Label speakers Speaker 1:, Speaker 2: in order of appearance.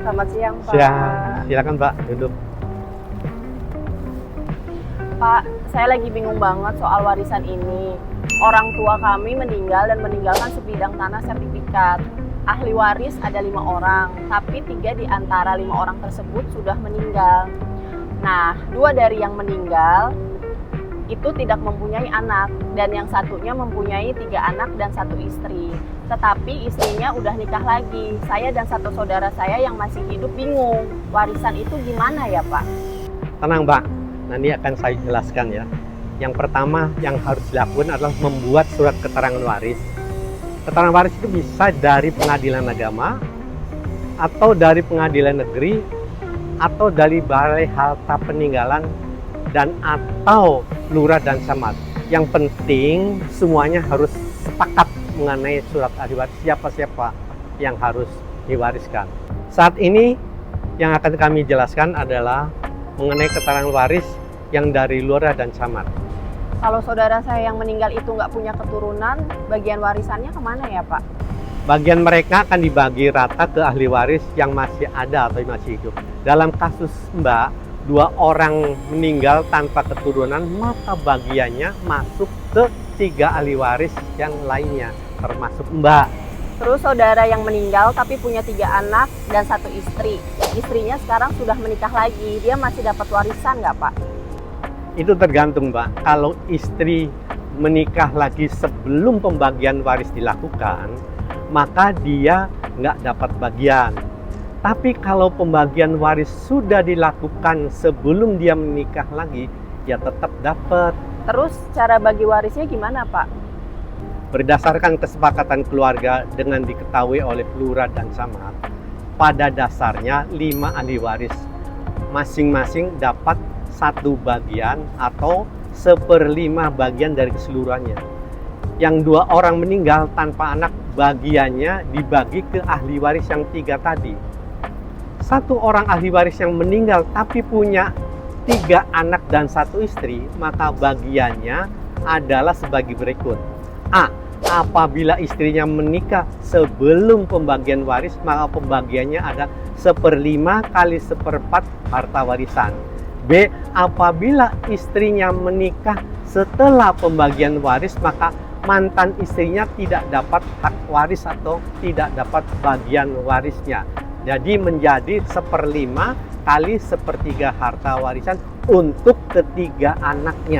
Speaker 1: Selamat siang, Pak.
Speaker 2: Siang, silakan Pak, duduk.
Speaker 1: Pak, saya lagi bingung banget soal warisan ini. Orang tua kami meninggal dan meninggalkan sebidang tanah sertifikat. Ahli waris ada 5 orang, tapi 3 di antara 5 orang tersebut sudah meninggal. Nah, 2 dari yang meninggal itu tidak mempunyai anak, dan yang satunya mempunyai 3 anak dan 1 istri. Tetapi istrinya udah nikah lagi. Saya dan 1 saudara saya yang masih hidup bingung. Warisan itu gimana ya, Pak?
Speaker 2: Tenang Pak, nanti akan saya jelaskan ya. Yang pertama yang harus dilakukan adalah membuat surat keterangan waris. Keterangan waris itu bisa dari pengadilan agama, atau dari pengadilan negeri, atau dari balai harta peninggalan, dan atau lurah dan camat. Yang penting semuanya harus sepakat mengenai surat ahli waris, siapa-siapa yang harus diwariskan. Saat ini yang akan kami jelaskan adalah mengenai keterangan waris yang dari lurah dan camat.
Speaker 1: Kalau saudara saya yang meninggal itu nggak punya keturunan, bagian warisannya kemana ya, Pak?
Speaker 2: Bagian mereka akan dibagi rata ke ahli waris yang masih ada atau masih hidup. Dalam kasus Mbak, 2 orang meninggal tanpa keturunan, maka bagiannya masuk ke 3 ahli waris yang lainnya, termasuk Mbak.
Speaker 1: Terus saudara yang meninggal tapi punya 3 anak dan 1 istri. Istrinya sekarang sudah menikah lagi, dia masih dapat warisan nggak, Pak?
Speaker 2: Itu tergantung Mbak. Kalau istri menikah lagi sebelum pembagian waris dilakukan, maka dia nggak dapat bagian. Tapi kalau pembagian waris sudah dilakukan sebelum dia menikah lagi, ya tetap dapat.
Speaker 1: Terus cara bagi warisnya gimana, Pak?
Speaker 2: Berdasarkan kesepakatan keluarga dengan diketahui oleh lurah dan camat, pada dasarnya 5 ahli waris masing-masing dapat 1 bagian atau 1/5 bagian dari keseluruhannya. Yang 2 orang meninggal tanpa anak, bagiannya dibagi ke ahli waris yang 3 tadi. 1 orang ahli waris yang meninggal tapi punya 3 anak dan 1 istri, maka bagiannya adalah sebagai berikut. A. Apabila istrinya menikah sebelum pembagian waris, maka pembagiannya ada 1/5 kali 1/4 harta warisan. B. Apabila istrinya menikah setelah pembagian waris, maka mantan istrinya tidak dapat hak waris atau tidak dapat bagian warisnya. Jadi menjadi 1/5 kali 1/3 harta warisan untuk ketiga anaknya.